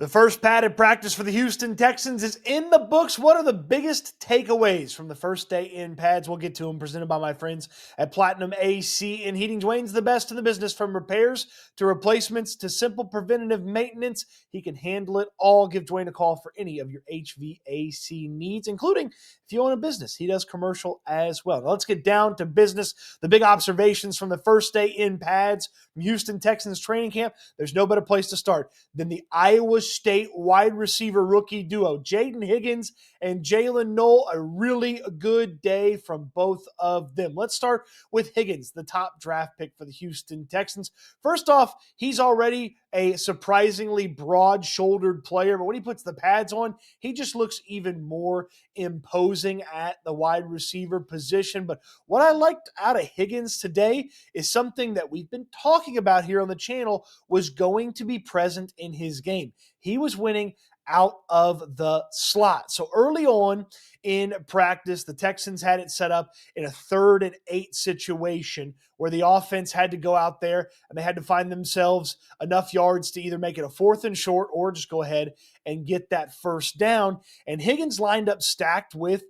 The first padded practice for the Houston Texans is in the books. What are the biggest takeaways from the first day in pads? We'll get to them, presented by my friends at Platinum AC and Heating. Dwayne's the best in the business, from repairs to replacements to simple preventative maintenance. He can handle it all. Give Dwayne a call for any of your HVAC needs, including if you own a business. He does commercial as well. Now let's get down to business. The big observations from the first day in pads from Houston Texans training camp. There's no better place to start than the Iowa State wide receiver rookie duo, Jaden Higgins and Jalen Knoll. A really good day from both of them. Let's start with Higgins, the top draft pick for the Houston Texans. First off, he's already a surprisingly broad-shouldered player, but when he puts the pads on, he just looks even more imposing at the wide receiver position. But what I liked out of Higgins today is something that we've been talking about here on the channel was going to be present in his game. He was winning out of the slot. So early on in practice, the Texans had it set up in a 3rd and 8 situation where the offense had to go out there and they had to find themselves enough yards to either make it a 4th and short or just go ahead and get that first down. And Higgins lined up stacked with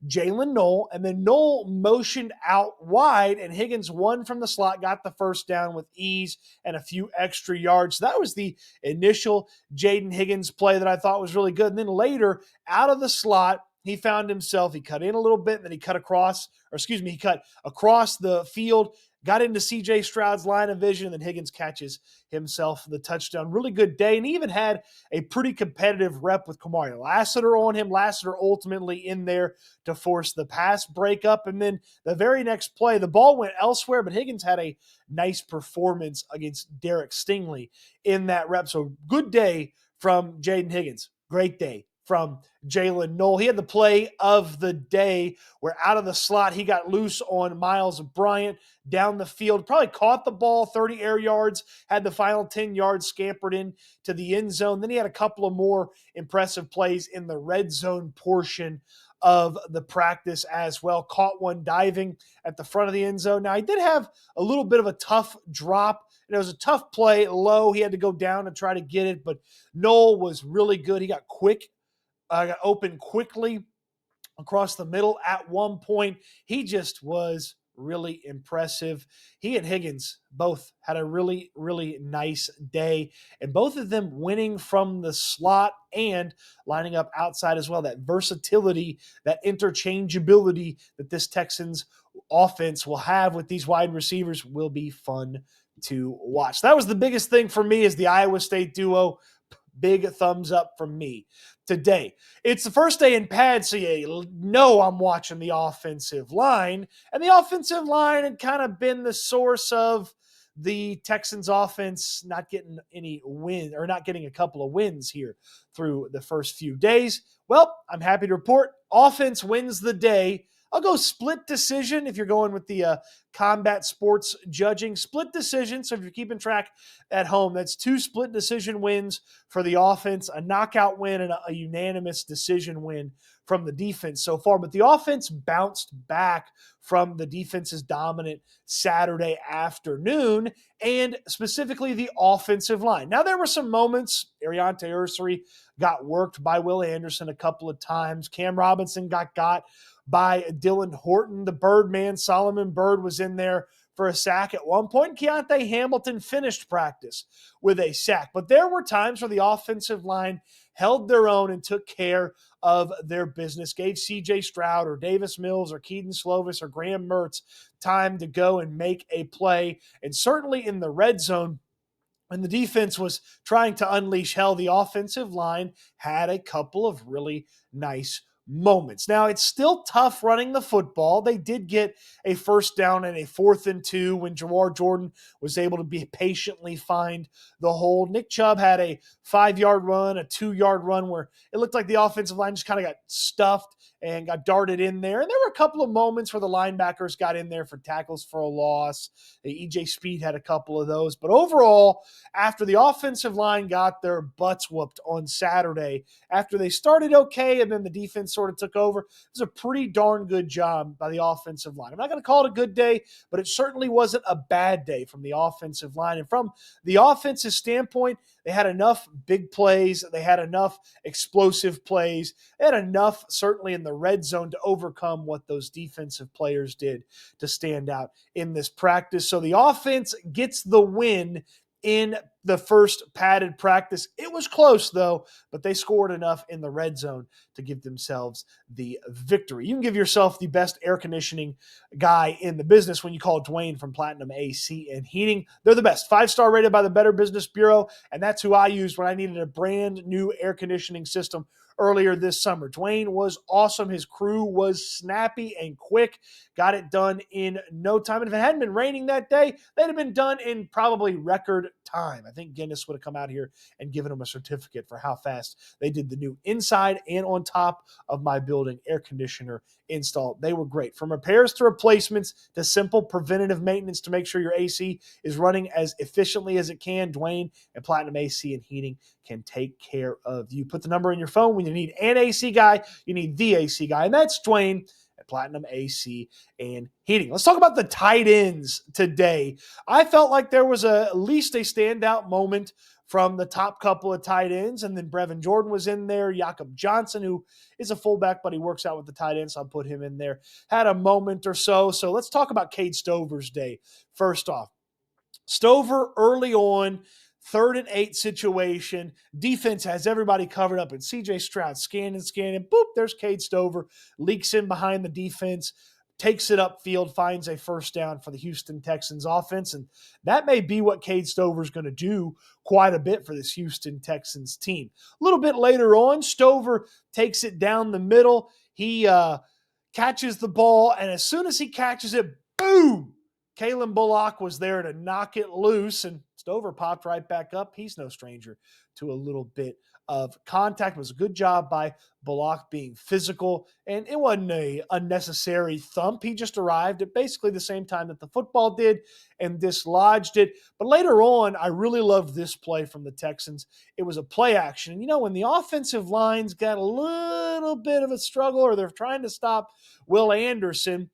Jalen Knoll, and then Knoll motioned out wide, and Higgins won from the slot, got the first down with ease and a few extra yards. So that was the initial Jaden Higgins play that I thought was really good. And then later, out of the slot, he found himself, he cut in a little bit, and then he cut across the field, got into C.J. Stroud's line of vision, and then Higgins catches himself the touchdown. Really good day, and he even had a pretty competitive rep with Kamari Lassiter on him. Lassiter ultimately in there to force the pass breakup, and then the very next play, the ball went elsewhere, but Higgins had a nice performance against Derek Stingley in that rep. So good day from Jaden Higgins. Great day from Jalen Knoll. He had the play of the day where out of the slot, he got loose on Miles Bryant down the field, probably caught the ball 30 air yards, had the final 10 yards scampered in to the end zone. Then he had a couple of more impressive plays in the red zone portion of the practice as well. Caught one diving at the front of the end zone. Now, he did have a little bit of a tough drop. It was a tough play low. He had to go down and try to get it, but Knoll was really good. He got open quickly across the middle at one point. He just was really impressive. He and Higgins both had a really, really nice day, and both of them winning from the slot and lining up outside as well. That versatility, that interchangeability that this Texans offense will have with these wide receivers will be fun to watch. That was the biggest thing for me, is the Iowa State duo. Big thumbs up from me today. It's the first day in pads, so you know I'm watching the offensive line. And the offensive line had kind of been the source of the Texans offense not getting any win, or not getting a couple of wins here through the first few days. Well, I'm happy to report offense wins the day. I'll go split decision if you're going with the combat sports judging. Split decision, so if you're keeping track at home, that's 2 split decision wins for the offense, a knockout win, and a unanimous decision win from the defense so far. But the offense bounced back from the defense's dominant Saturday afternoon, and specifically the offensive line. Now, there were some moments. Ariante Ursary got worked by Will Anderson a couple of times. Cam Robinson got by Dylan Horton. The Birdman, Solomon Byrd, was in there for a sack at one point. Keontae Hamilton finished practice with a sack. But there were times where the offensive line held their own and took care of their business, gave C.J. Stroud or Davis Mills or Keaton Slovis or Graham Mertz time to go and make a play. And certainly in the red zone, when the defense was trying to unleash hell, the offensive line had a couple of really nice moments. Now, it's still tough running the football. They did get a first down and a 4th and 2 when Jawar Jordan was able to be patiently find the hole. Nick Chubb had a 5-yard run, a 2-yard run where it looked like the offensive line just kind of got stuffed and got darted in there. And there were a couple of moments where the linebackers got in there for tackles for a loss. EJ Speed had a couple of those. But overall, after the offensive line got their butts whooped on Saturday, after they started okay and then the defense sort of took over, it was a pretty darn good job by the offensive line. I'm not going to call it a good day, but it certainly wasn't a bad day from the offensive line. And from the offensive standpoint, they had enough big plays. They had enough explosive plays. They had enough, certainly in the red zone, to overcome what those defensive players did to stand out in this practice. So the offense gets the win in the first padded practice. It was close, though, but they scored enough in the red zone to give themselves the victory. You can give yourself the best air conditioning guy in the business when you call Dwayne from Platinum AC and Heating. They're the best. 5-star rated by the Better Business Bureau, and that's who I used when I needed a brand new air conditioning system earlier this summer. Dwayne was awesome. His crew was snappy and quick. Got it done in no time. And if it hadn't been raining that day, they'd have been done in probably record time. I think Guinness would have come out here and given them a certificate for how fast they did the new inside and on top of my building air conditioner install. They were great. From repairs to replacements to simple preventative maintenance to make sure your AC is running as efficiently as it can, Dwayne and Platinum AC and Heating can take care of you. Put the number in your phone. When you need an AC guy, you need the AC guy, and that's Dwayne at Platinum AC and Heating. Let's talk about the tight ends today. I felt like there was at least a standout moment from the top couple of tight ends, and then Brevin Jordan was in there. Jakob Johnson, who is a fullback, but he works out with the tight ends, so I'll put him in there, had a moment or so. So let's talk about Cade Stover's day. First off, Stover early on, 3rd and 8 situation. Defense has everybody covered up, and CJ Stroud scanning. Boop, there's Cade Stover. Leaks in behind the defense, takes it upfield, finds a first down for the Houston Texans offense. And that may be what Cade Stover's going to do quite a bit for this Houston Texans team. A little bit later on, Stover takes it down the middle. He catches the ball, and as soon as he catches it, boom! Kalen Bullock was there to knock it loose, and Stover popped right back up. He's no stranger to a little bit of contact. It was a good job by Bullock being physical, and it wasn't a unnecessary thump. He just arrived at basically the same time that the football did and dislodged it. But later on, I really loved this play from the Texans. It was a play action. And you know, when the offensive line's got a little bit of a struggle or they're trying to stop Will Anderson,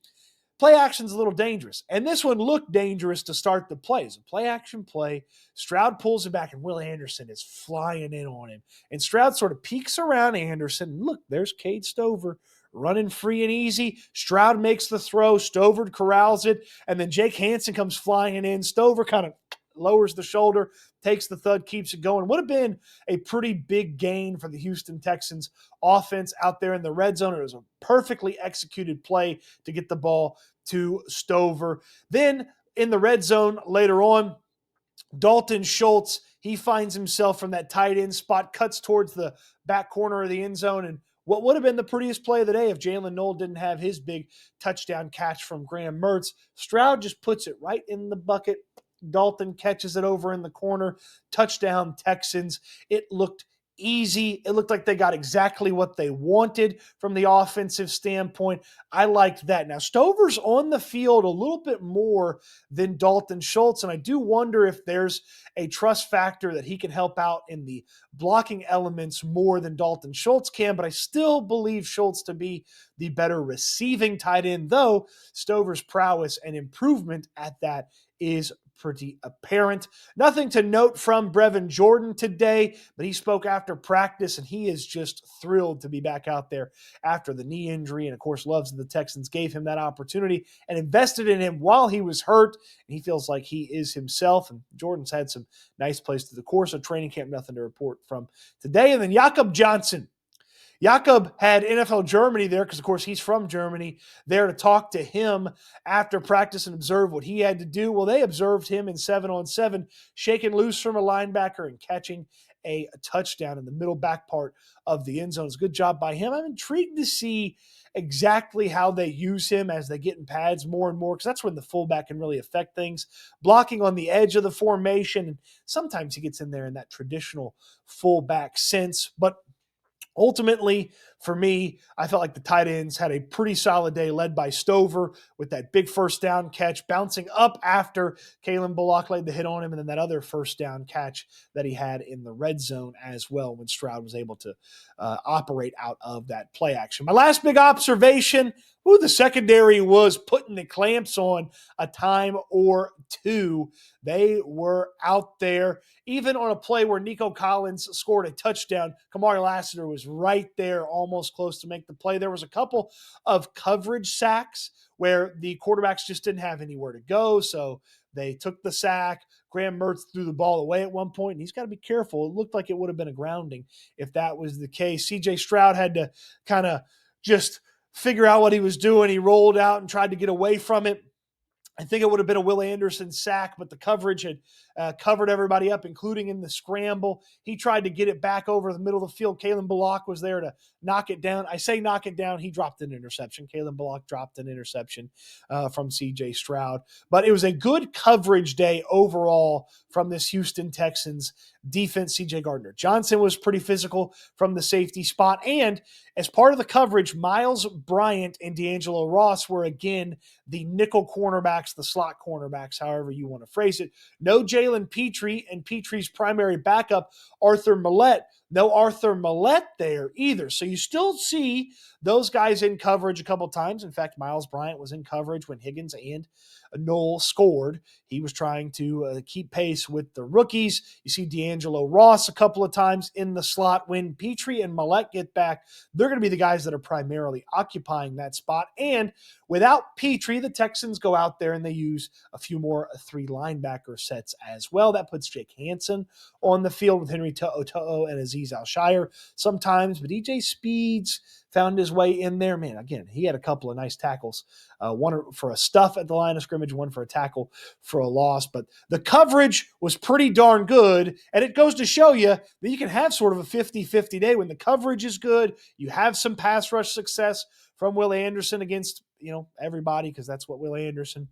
play action's a little dangerous. And this one looked dangerous to start the play. It's a play action play. Stroud pulls it back, and Will Anderson is flying in on him. And Stroud sort of peeks around Anderson. Look, there's Cade Stover running free and easy. Stroud makes the throw. Stover corrals it. And then Jake Hansen comes flying in. Stover kind of lowers the shoulder, takes the thud, keeps it going. Would have been a pretty big gain for the Houston Texans offense out there in the red zone. It was a perfectly executed play to get the ball to Stover. Then in the red zone later on, Dalton Schultz, he finds himself from that tight end spot, cuts towards the back corner of the end zone, and what would have been the prettiest play of the day if Jalen Knoll didn't have his big touchdown catch from Graham Mertz. Stroud just puts it right in the bucket. Dalton catches it over in the corner. Touchdown, Texans. It looked easy. It looked like they got exactly what they wanted from the offensive standpoint. I liked that. Now, Stover's on the field a little bit more than Dalton Schultz, and I do wonder if there's a trust factor that he can help out in the blocking elements more than Dalton Schultz can, but I still believe Schultz to be the better receiving tight end, though Stover's prowess and improvement at that is pretty apparent. Nothing to note from Brevin Jordan today, but he spoke after practice, and he is just thrilled to be back out there after the knee injury, and of course loves that the Texans gave him that opportunity and invested in him while he was hurt, and he feels like he is himself, and Jordan's had some nice plays through the course of training camp. Nothing to report from today. And then Jakob Johnson. Jakob had NFL Germany there because, of course, he's from Germany, there to talk to him after practice and observe what he had to do. Well, they observed him in 7-on-7, shaking loose from a linebacker and catching a touchdown in the middle back part of the end zone. It's a good job by him. I'm intrigued to see exactly how they use him as they get in pads more and more, because that's when the fullback can really affect things. Blocking on the edge of the formation, and sometimes he gets in there in that traditional fullback sense, but Ultimately, for me, I felt like the tight ends had a pretty solid day, led by Stover with that big first down catch, bouncing up after Kalen Bullock laid the hit on him, and then that other first down catch that he had in the red zone as well when Stroud was able to operate out of that play action. My last big observation, the secondary was putting the clamps on a time or two. They were out there. Even on a play where Nico Collins scored a touchdown, Kamari Lassiter was right there, almost close to make the play. There was a couple of coverage sacks where the quarterbacks just didn't have anywhere to go, so they took the sack. Graham Mertz threw the ball away at one point, and he's got to be careful. It looked like it would have been a grounding if that was the case. C.J. Stroud had to kind of just figure out what he was doing. He rolled out and tried to get away from it. I think it would have been a Will Anderson sack, but the coverage had covered everybody up, including in the scramble. He tried to get it back over the middle of the field. Kalen Bullock was there to knock it down. I say knock it down. He dropped an interception. Kalen Bullock dropped an interception from C.J. Stroud. But it was a good coverage day overall from this Houston Texans defense. C.J. Gardner-Johnson was pretty physical from the safety spot. And as part of the coverage, Miles Bryant and D'Angelo Ross were, again, the nickel cornerbacks, the slot cornerbacks, however you want to phrase it. No Jalen Petrie, and Petrie's primary backup, Arthur Millette. No Arthur Millette there either. So you still see those guys in coverage a couple times. In fact, Miles Bryant was in coverage when Higgins and Noel scored. He was trying to keep pace with the rookies. You see D'Angelo Ross a couple of times in the slot. When Petrie and Millette get back, they're going to be the guys that are primarily occupying that spot. And without Petrie, the Texans go out there and they use a few more three linebacker sets as well. That puts Jake Hansen on the field with Henry To'o and Azeez Al-Shire sometimes, but EJ Speeds found his way in there. Man, again, he had a couple of nice tackles, one for a stuff at the line of scrimmage, one for a tackle for a loss. But the coverage was pretty darn good, and it goes to show you that you can have sort of a 50-50 day when the coverage is good. You have some pass rush success from Will Anderson against everybody, because that's what Will Anderson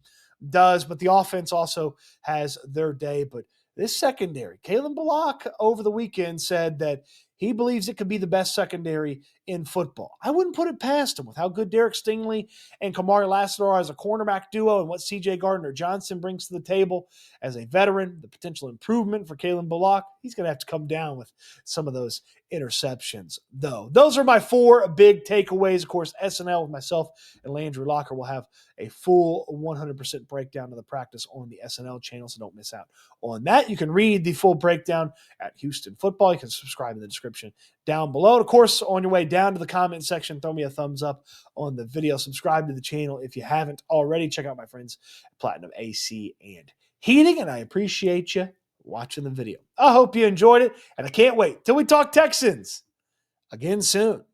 does. But the offense also has their day. But this secondary, Kalen Bullock over the weekend said that he believes it could be the best secondary in football. I wouldn't put it past him with how good Derek Stingley and Kamari Lassiter are as a cornerback duo and what C.J. Gardner-Johnson brings to the table as a veteran, the potential improvement for Kalen Bullock. He's going to have to come down with some of those interceptions, though. Those are my four big takeaways. Of course, SNL with myself and Landry Locker will have a full 100% breakdown of the practice on the SNL channel, so don't miss out on that. You can read the full breakdown at Houston Football. You can subscribe in the description down below. And of course, on your way down to the comment section, throw me a thumbs up on the video. Subscribe to the channel if you haven't already. Check out my friends at Platinum AC and Heating, and I appreciate you watching the video. I hope you enjoyed it, and I can't wait till we talk Texans again soon.